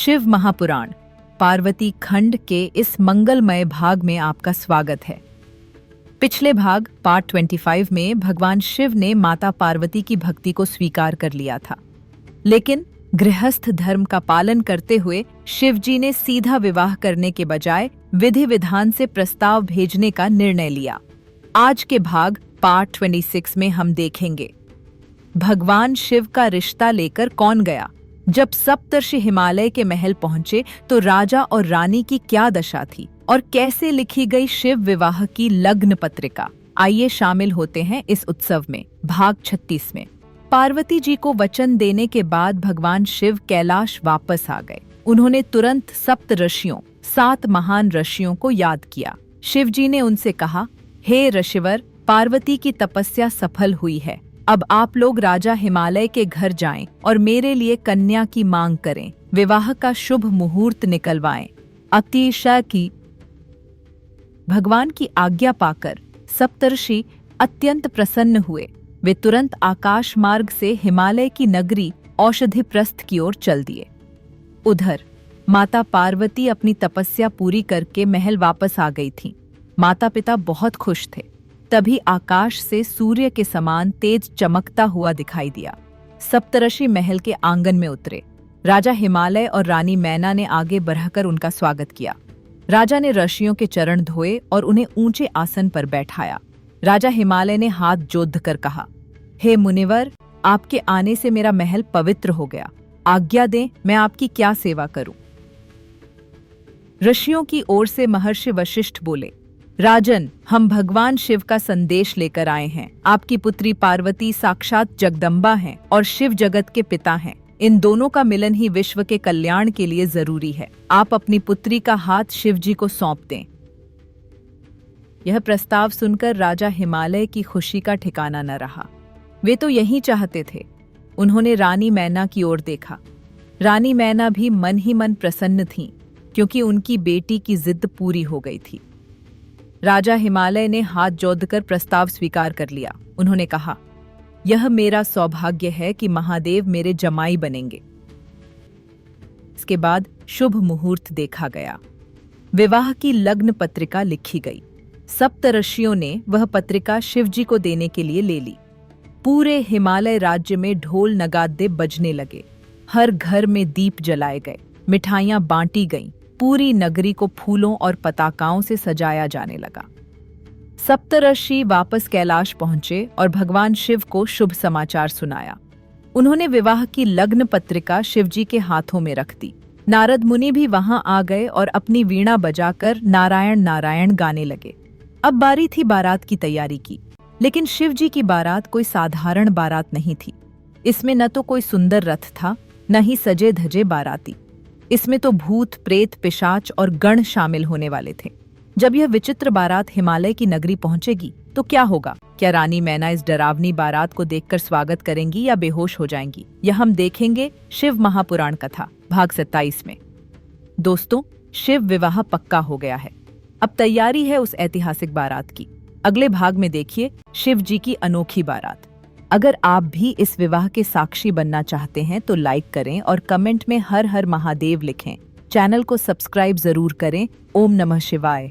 शिव महापुराण पार्वती खंड के इस मंगलमय भाग में आपका स्वागत है। पिछले भाग पार्ट 25 में भगवान शिव ने माता पार्वती की भक्ति को स्वीकार कर लिया था, लेकिन गृहस्थ धर्म का पालन करते हुए शिव जी ने सीधा विवाह करने के बजाय विधि विधान से प्रस्ताव भेजने का निर्णय लिया। आज के भाग पार्ट 26 में हम देखेंगे भगवान शिव का रिश्ता लेकर कौन गया। जब सप्तर्षि हिमालय के महल पहुंचे तो राजा और रानी की क्या दशा थी और कैसे लिखी गई शिव विवाह की लग्न पत्रिका। आइए शामिल होते हैं इस उत्सव में। भाग 36 में पार्वती जी को वचन देने के बाद भगवान शिव कैलाश वापस आ गए। उन्होंने तुरंत सप्त ऋषियों 7 महान ऋषियों को याद किया। शिव जी ने उनसे कहा, हे ऋषिवर, पार्वती की तपस्या सफल हुई है। अब आप लोग राजा हिमालय के घर जाएं और मेरे लिए कन्या की मांग करें। विवाह का शुभ मुहूर्त निकलवाएं। अतिशय की भगवान की आज्ञा पाकर सप्तर्षि अत्यंत प्रसन्न हुए। वे तुरंत आकाश मार्ग से हिमालय की नगरी औषधिप्रस्थ की ओर चल दिए। उधर माता पार्वती अपनी तपस्या पूरी करके महल वापस आ गई थीं। माता पिता बहुत खुश थे। तभी आकाश से सूर्य के समान तेज चमकता हुआ दिखाई दिया। सप्तऋषि महल के आंगन में उतरे। राजा हिमालय और रानी मैना ने आगे बढ़कर उनका स्वागत किया। राजा ने ऋषियों के चरण धोए और उन्हें ऊंचे आसन पर बैठाया। राजा हिमालय ने हाथ जोड़कर कहा, हे मुनिवर, आपके आने से मेरा महल पवित्र हो गया। आज्ञा दें, मैं आपकी क्या सेवा करूं। ऋषियों की ओर से महर्षि वशिष्ठ बोले, राजन, हम भगवान शिव का संदेश लेकर आए हैं। आपकी पुत्री पार्वती साक्षात जगदम्बा हैं और शिव जगत के पिता हैं। इन दोनों का मिलन ही विश्व के कल्याण के लिए जरूरी है। आप अपनी पुत्री का हाथ शिव जी को सौंप दें। यह प्रस्ताव सुनकर राजा हिमालय की खुशी का ठिकाना न रहा। वे तो यही चाहते थे। उन्होंने रानी मैना की ओर देखा। रानी मैना भी मन ही मन प्रसन्न थीं, क्योंकि उनकी बेटी की जिद पूरी हो गई थी। राजा हिमालय ने हाथ जोड़कर प्रस्ताव स्वीकार कर लिया। उन्होंने कहा, यह मेरा सौभाग्य है कि महादेव मेरे जमाई बनेंगे। इसके बाद शुभ मुहूर्त देखा गया। विवाह की लग्न पत्रिका लिखी गई। सप्तऋषियों ने वह पत्रिका शिव जी को देने के लिए ले ली। पूरे हिमालय राज्य में ढोल नगाड़े बजने लगे। हर घर में दीप जलाए गए, मिठाइयां बांटी गईं। पूरी नगरी को फूलों और पताकाओं से सजाया जाने लगा। सप्तऋषि वापस कैलाश पहुंचे और भगवान शिव को शुभ समाचार सुनाया। उन्होंने विवाह की लग्न पत्रिका शिव जी के हाथों में रख दी। नारद मुनि भी वहां आ गए और अपनी वीणा बजाकर नारायण नारायण गाने लगे। अब बारी थी बारात की तैयारी की। लेकिन शिव जी की बारात कोई साधारण बारात नहीं थी। इसमें न तो कोई सुंदर रथ था, न ही सजे धजे बाराती। इसमें तो भूत, प्रेत, पिशाच और गण शामिल होने वाले थे। जब यह विचित्र बारात हिमालय की नगरी पहुंचेगी तो क्या होगा? क्या रानी मैना इस डरावनी बारात को देखकर स्वागत करेंगी या बेहोश हो जाएंगी? यह हम देखेंगे शिव महापुराण कथा भाग 27 में। दोस्तों, शिव विवाह पक्का हो गया है। अब तैयारी है उस ऐतिहासिक बारात की। अगले भाग में देखिए शिव जी की अनोखी बारात। अगर आप भी इस विवाह के साक्षी बनना चाहते हैं तो लाइक करें और कमेंट में हर हर महादेव लिखें। चैनल को सब्सक्राइब जरूर करें। ओम नमः शिवाय।